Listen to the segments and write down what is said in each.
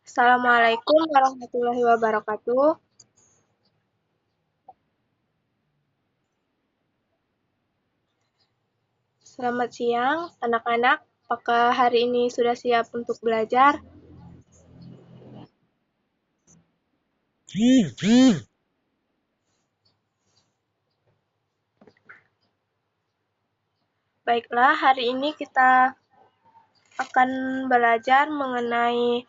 Assalamualaikum warahmatullahi wabarakatuh. Selamat siang, anak-anak. Apakah hari ini sudah siap untuk belajar? Baiklah, hari ini kita akan belajar mengenai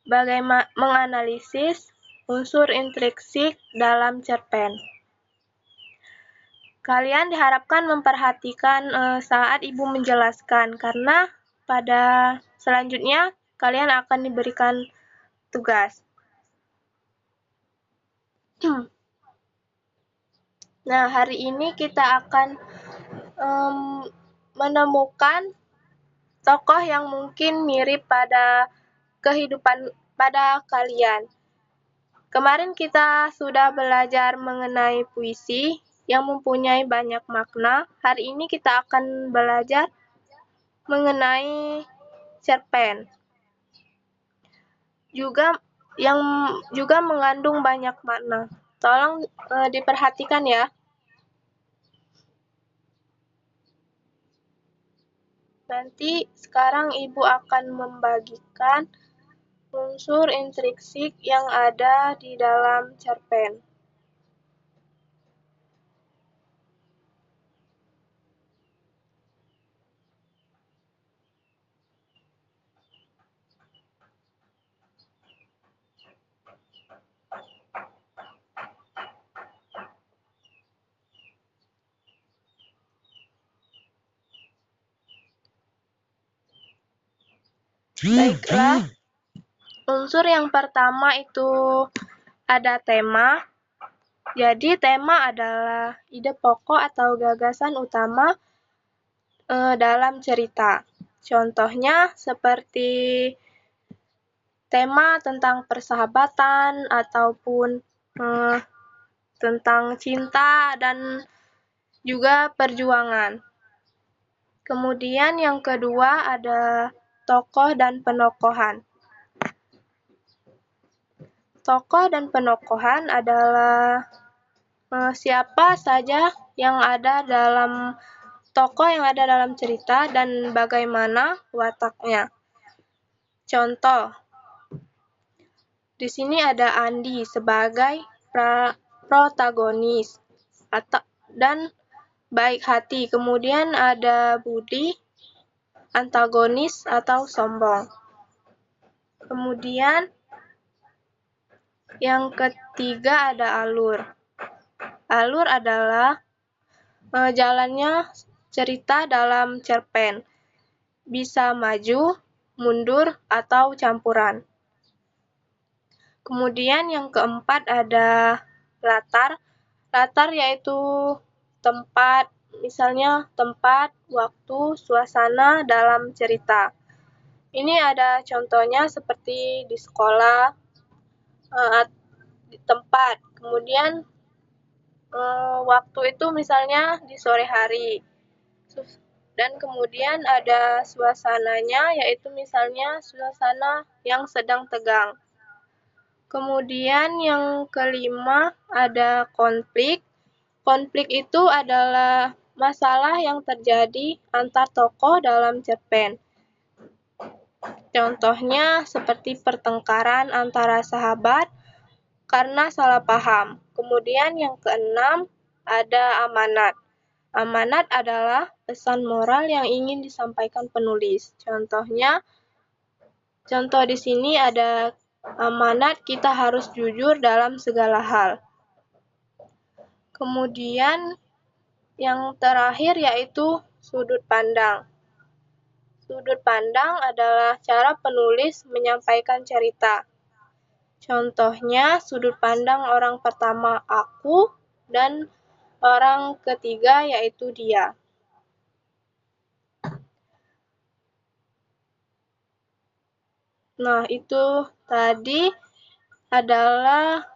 bagaimana menganalisis unsur intrinsik dalam cerpen. Kalian diharapkan memperhatikan saat Ibu menjelaskan, karena pada selanjutnya kalian akan diberikan tugas. Nah, hari ini kita akan menemukan tokoh yang mungkin mirip pada kehidupan pada kalian. Kemarin kita sudah belajar mengenai puisi yang mempunyai banyak makna. Hari ini kita akan belajar mengenai cerpen. Yang juga mengandung banyak makna. Tolong diperhatikan ya. Nanti sekarang Ibu akan membagikan unsur intrinsik yang ada di dalam cerpen. Baiklah, unsur yang pertama itu ada tema. Jadi tema adalah ide pokok atau gagasan utama dalam cerita. Contohnya seperti tema tentang persahabatan ataupun tentang cinta dan juga perjuangan. Kemudian yang kedua ada tokoh dan penokohan. Tokoh dan penokohan adalah siapa saja yang ada dalam tokoh yang ada dalam cerita dan bagaimana wataknya. Contoh, di sini ada Andi sebagai protagonis dan baik hati. Kemudian ada Budi, antagonis atau sombong. Kemudian yang ketiga ada alur. Alur adalah jalannya cerita dalam cerpen. Bisa maju, mundur, atau campuran. Kemudian yang keempat ada latar. Latar yaitu tempat, misalnya tempat, waktu, suasana dalam cerita. Ini ada contohnya seperti di sekolah, di tempat. Kemudian waktu itu misalnya di sore hari. Dan kemudian ada suasananya, yaitu misalnya suasana yang sedang tegang. Kemudian yang kelima ada konflik. Konflik itu adalah masalah yang terjadi antar tokoh dalam cerpen. Contohnya seperti pertengkaran antara sahabat karena salah paham. Kemudian yang keenam ada amanat. Amanat adalah pesan moral yang ingin disampaikan penulis. Contoh di sini ada amanat kita harus jujur dalam segala hal. Kemudian yang terakhir yaitu sudut pandang. Sudut pandang adalah cara penulis menyampaikan cerita. Contohnya sudut pandang orang pertama aku dan orang ketiga yaitu dia. Nah, itu tadi adalah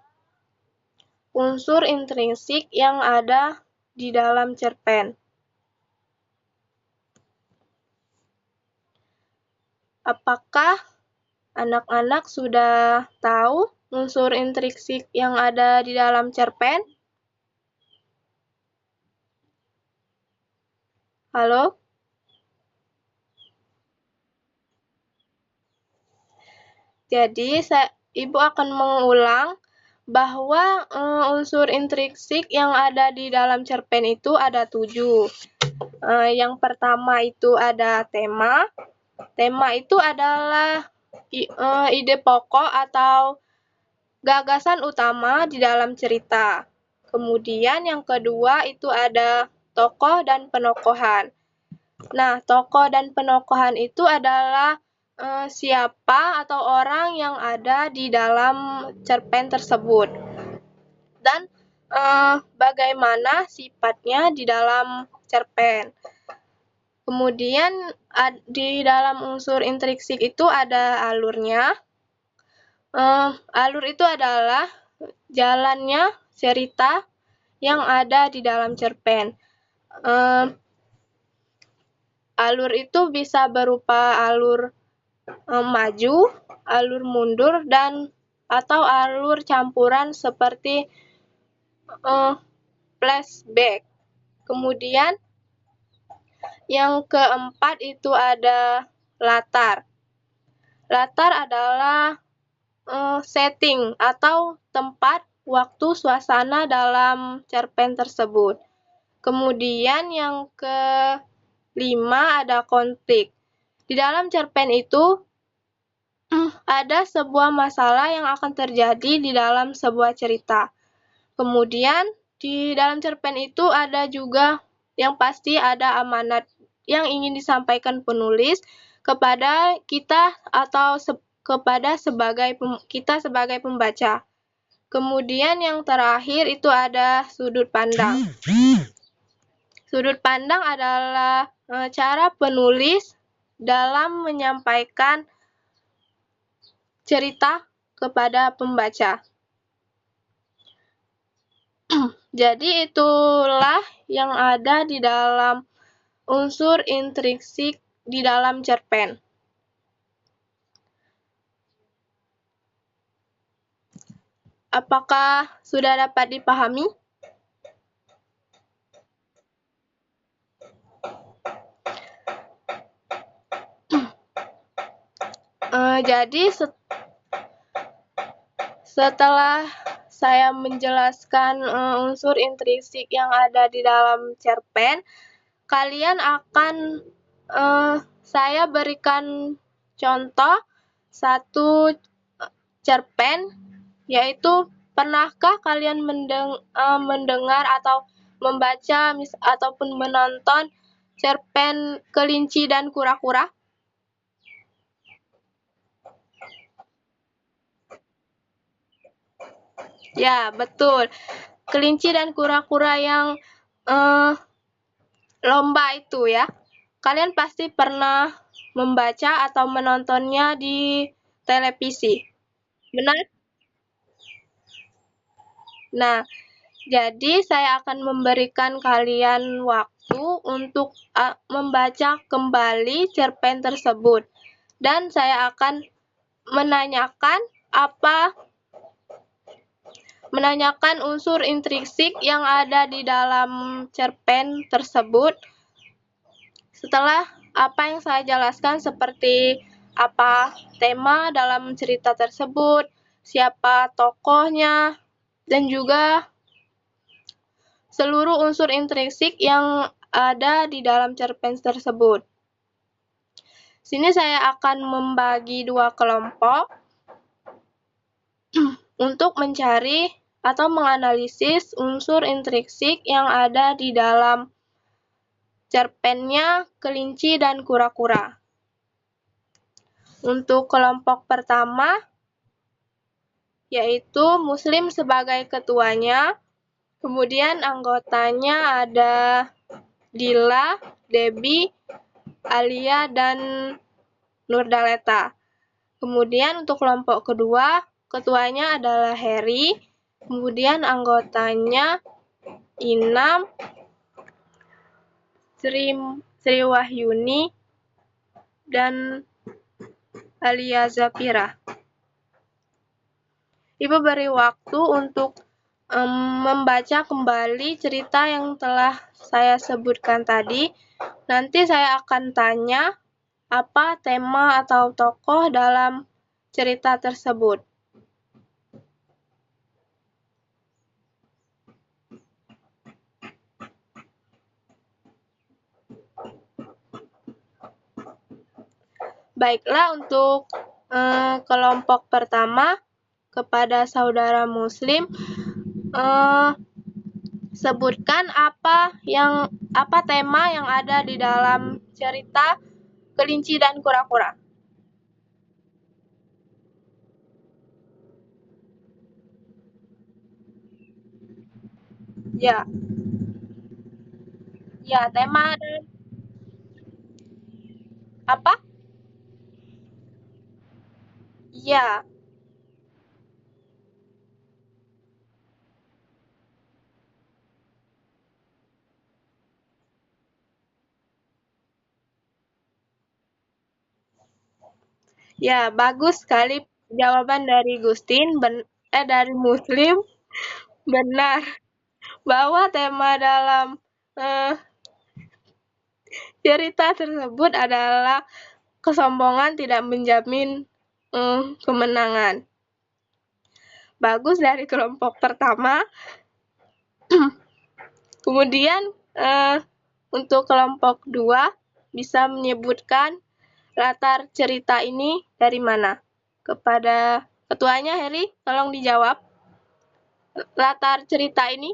unsur intrinsik yang ada di dalam cerpen. Apakah Anak-anak sudah tahu unsur intrinsik yang ada di dalam cerpen? Halo? Jadi, Ibu akan mengulang bahwa unsur intrinsik yang ada di dalam cerpen itu ada 7. Yang pertama itu ada tema. Tema itu adalah ide pokok atau gagasan utama di dalam cerita. Kemudian yang kedua itu ada tokoh dan penokohan. Nah, tokoh dan penokohan itu adalah siapa atau orang yang ada di dalam cerpen tersebut dan bagaimana sifatnya di dalam cerpen. Kemudian di dalam unsur intrinsik itu ada alurnya. Alur itu adalah jalannya cerita yang ada di dalam cerpen. Alur itu bisa berupa alur maju, alur mundur, dan atau alur campuran seperti flashback. Kemudian yang keempat itu ada latar. Latar adalah setting atau tempat, waktu, suasana dalam cerpen tersebut. Kemudian yang kelima ada konflik. Di dalam cerpen itu ada sebuah masalah yang akan terjadi di dalam sebuah cerita. Kemudian di dalam cerpen itu ada juga yang pasti ada amanat yang ingin disampaikan penulis kepada kita atau kepada kita sebagai pembaca. Kemudian yang terakhir itu ada sudut pandang. Sudut pandang adalah cara penulis dalam menyampaikan cerita kepada pembaca. Jadi itulah yang ada di dalam unsur intrinsik di dalam cerpen. Apakah sudah dapat dipahami? Jadi setelah saya menjelaskan unsur intrinsik yang ada di dalam cerpen, kalian akan saya berikan contoh satu cerpen, yaitu pernahkah kalian mendengar atau membaca ataupun menonton cerpen Kelinci dan Kura-Kura? Ya, betul. Kelinci dan kura-kura yang lomba itu ya. Kalian pasti pernah membaca atau menontonnya di televisi. Benar? Nah, jadi saya akan memberikan kalian waktu untuk membaca kembali cerpen tersebut. Dan saya akan menanyakan unsur intrinsik yang ada di dalam cerpen tersebut. Setelah apa yang saya jelaskan seperti apa tema dalam cerita tersebut, siapa tokohnya, dan juga seluruh unsur intrinsik yang ada di dalam cerpen tersebut. Sini saya akan membagi 2 kelompok untuk mencari atau menganalisis unsur intrinsik yang ada di dalam cerpennya Kelinci dan Kura-Kura. Untuk kelompok pertama, yaitu Muslim sebagai ketuanya, kemudian anggotanya ada Dila, Debbie, Alia, dan Nurdaleta. Kemudian untuk kelompok kedua, ketuanya adalah Harry, kemudian anggotanya Inam, Sri Wahyuni, dan alias Zafira. Ibu beri waktu untuk membaca kembali cerita yang telah saya sebutkan tadi. Nanti saya akan tanya apa tema atau tokoh dalam cerita tersebut. Baiklah, untuk kelompok pertama, kepada saudara Muslim, sebutkan apa tema yang ada di dalam cerita Kelinci dan Kura-kura. Ya, tema dan apa? Ya, bagus sekali jawaban dari Gustin, dari Muslim. Benar bahwa tema dalam cerita tersebut adalah kesombongan tidak menjamin kemenangan. Bagus dari kelompok pertama. Kemudian untuk kelompok 2 bisa menyebutkan latar cerita ini dari mana? Kepada ketuanya Heri, tolong dijawab. Latar cerita ini,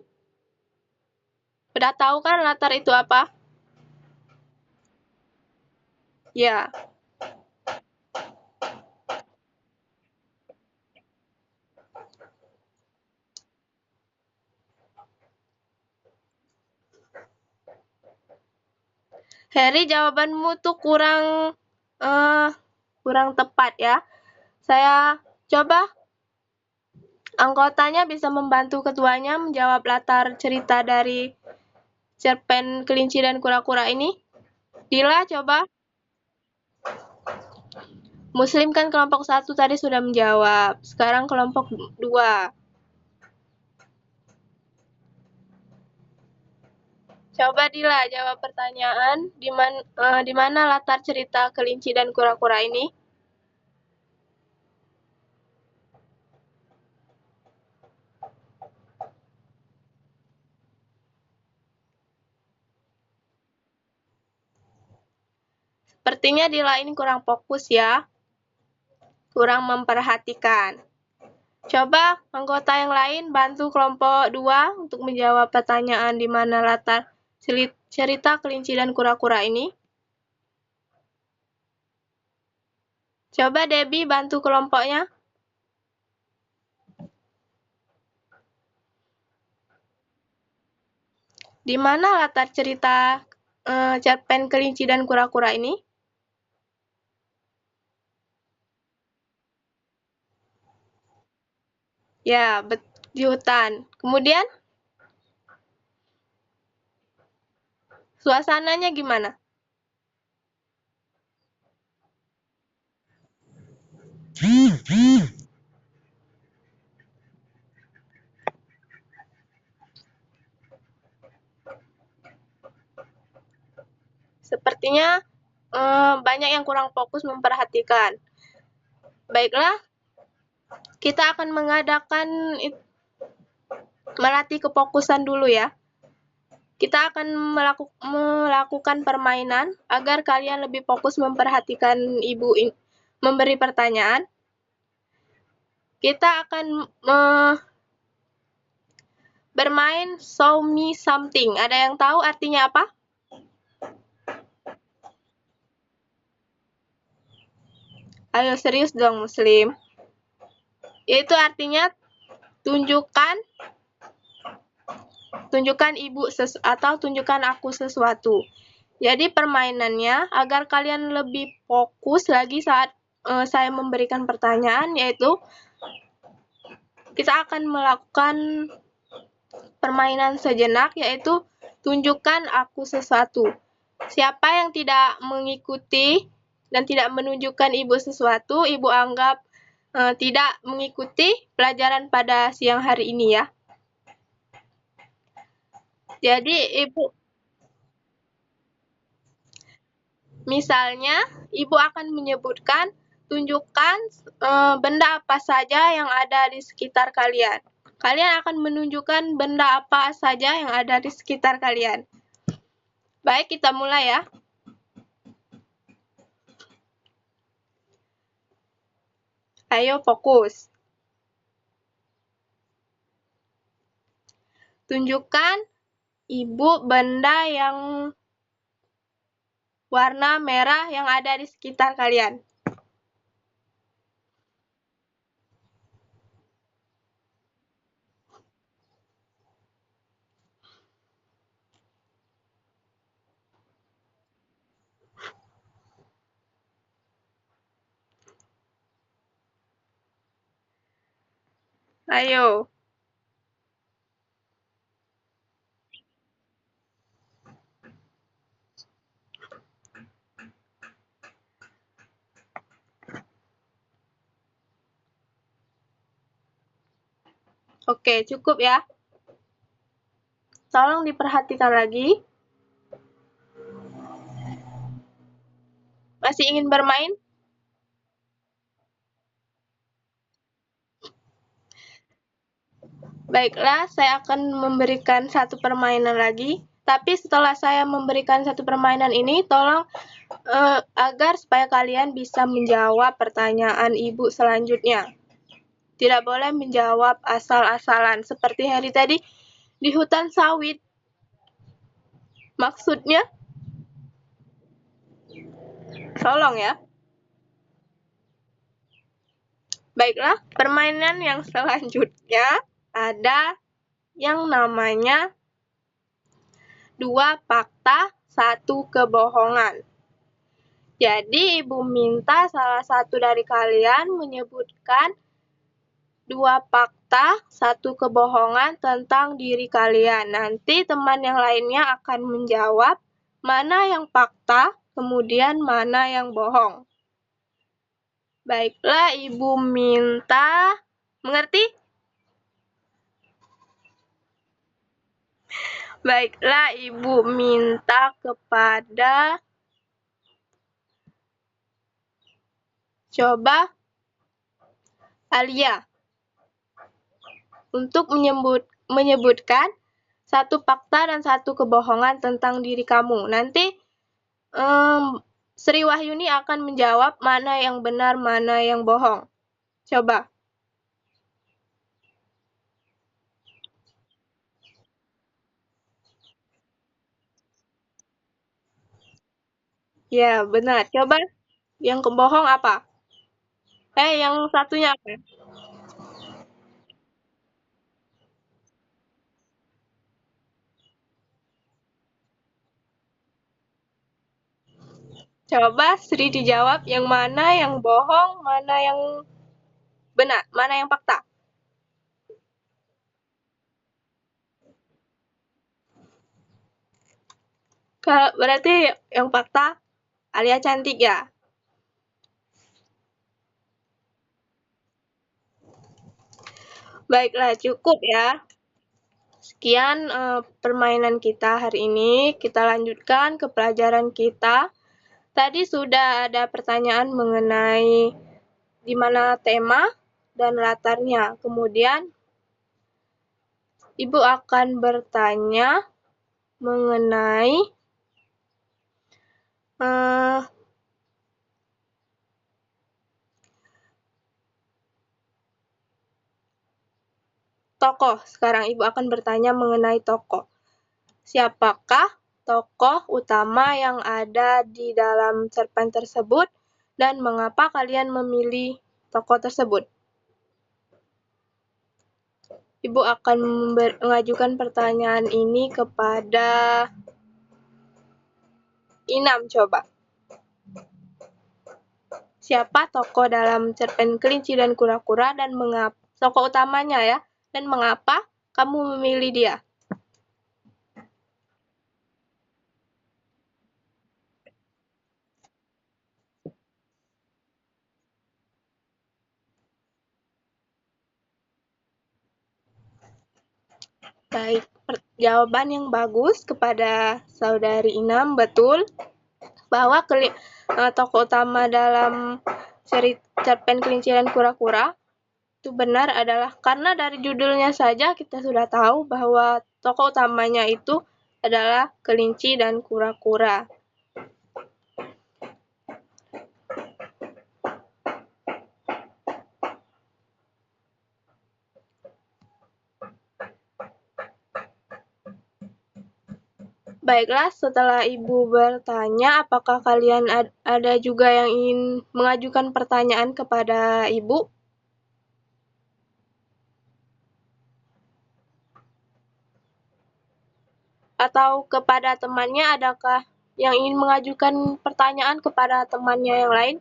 udah tahu kan latar itu apa? Ya. Heri, jawabanmu tuh kurang tepat ya. Saya coba anggotanya bisa membantu ketuanya menjawab latar cerita dari cerpen Kelinci dan Kura-kura ini. Dila, coba. Muslim kan kelompok 1 tadi sudah menjawab. Sekarang kelompok 2. Coba Dila jawab pertanyaan, di mana latar cerita Kelinci dan Kura-kura ini? Sepertinya Dila ini kurang fokus ya, kurang memperhatikan. Coba anggota yang lain bantu kelompok 2 untuk menjawab pertanyaan di mana latar cerita Kelinci dan Kura-kura ini. Coba Debbie bantu kelompoknya. Di mana latar cerita cerpen Kelinci dan Kura-kura ini? Ya, di hutan. Kemudian suasananya gimana? Sepertinya banyak yang kurang fokus memperhatikan. Baiklah, kita akan melatih kefokusan dulu ya. Kita akan melakukan permainan agar kalian lebih fokus memperhatikan Ibu memberi pertanyaan. Kita akan bermain show me something. Ada yang tahu artinya apa? Ayo serius dong Muslim. Itu artinya tunjukkan Ibu atau tunjukkan aku sesuatu. Jadi permainannya agar kalian lebih fokus lagi saat saya memberikan pertanyaan, yaitu kita akan melakukan permainan sejenak, yaitu tunjukkan aku sesuatu. Siapa yang tidak mengikuti dan tidak menunjukkan Ibu sesuatu, Ibu anggap tidak mengikuti pelajaran pada siang hari ini ya. Jadi Ibu, misalnya Ibu akan menyebutkan, tunjukkan benda apa saja yang ada di sekitar kalian. Kalian akan menunjukkan benda apa saja yang ada di sekitar kalian. Baik, kita mulai ya. Ayo fokus. Tunjukkan Ibu benda yang warna merah yang ada di sekitar kalian. Ayo. Oke, cukup ya. Tolong diperhatikan lagi. Masih ingin bermain? Baiklah, saya akan memberikan satu permainan lagi. Tapi setelah saya memberikan satu permainan ini, tolong agar supaya kalian bisa menjawab pertanyaan Ibu selanjutnya. Tidak boleh menjawab asal-asalan. Seperti hari tadi di hutan sawit. Maksudnya? Tolong ya. Baiklah, permainan yang selanjutnya ada yang namanya 2 fakta, 1 kebohongan. Jadi, Ibu minta salah satu dari kalian menyebutkan 2 fakta, 1 kebohongan tentang diri kalian. Nanti teman yang lainnya akan menjawab mana yang fakta, kemudian mana yang bohong. Baiklah, Ibu minta, mengerti? Baiklah, Ibu minta kepada coba Alia untuk menyebutkan 1 fakta dan 1 kebohongan tentang diri kamu. Nanti Sri Wahyuni akan menjawab mana yang benar, mana yang bohong. Coba. Ya, benar. Coba yang kebohong apa? Yang satunya apa? Coba Sri dijawab yang mana yang bohong, mana yang benar, mana yang fakta. Berarti yang fakta Alia cantik ya? Baiklah, cukup ya. Sekian permainan kita hari ini. Kita lanjutkan ke pelajaran kita. Tadi sudah ada pertanyaan mengenai di mana tema dan latarnya. Kemudian Ibu akan bertanya mengenai tokoh. Sekarang Ibu akan bertanya mengenai tokoh. Siapakah tokoh utama yang ada di dalam cerpen tersebut dan mengapa kalian memilih tokoh tersebut? Ibu akan mengajukan pertanyaan ini kepada Inam, coba. Siapa tokoh dalam cerpen Kelinci dan Kura-Kura dan mengapa tokoh utamanya ya, dan mengapa kamu memilih dia? Baik, jawaban yang bagus kepada Saudari Inam. Betul bahwa tokoh utama dalam cerpen Kelinci dan Kura-Kura itu benar adalah karena dari judulnya saja kita sudah tahu bahwa tokoh utamanya itu adalah kelinci dan kura-kura. Baiklah, setelah Ibu bertanya, apakah kalian ada juga yang ingin mengajukan pertanyaan kepada Ibu? Atau kepada temannya, adakah yang ingin mengajukan pertanyaan kepada temannya yang lain?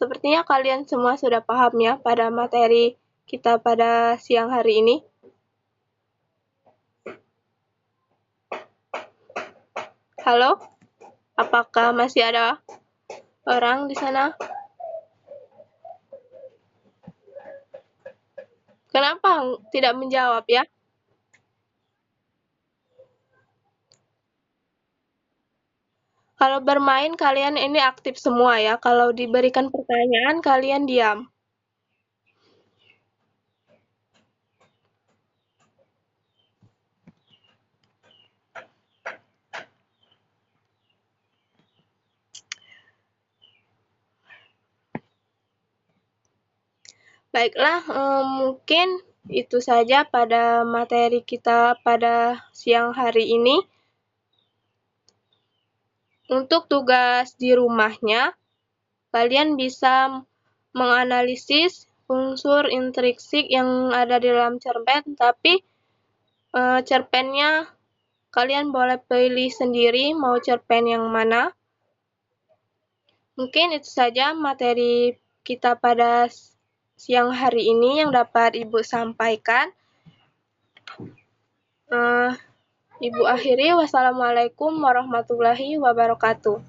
Sepertinya kalian semua sudah paham ya pada materi kita pada siang hari ini. Halo? Apakah masih ada orang di sana? Kenapa tidak menjawab ya? Kalau bermain kalian ini aktif semua ya. Kalau diberikan pertanyaan kalian diam. Baiklah, mungkin itu saja pada materi kita pada siang hari ini. Untuk tugas di rumahnya, kalian bisa menganalisis unsur intrinsik yang ada di dalam cerpen, tapi cerpennya kalian boleh pilih sendiri mau cerpen yang mana. Mungkin itu saja materi kita pada siang hari ini yang dapat Ibu sampaikan. Ibu akhiri, wassalamualaikum warahmatullahi wabarakatuh.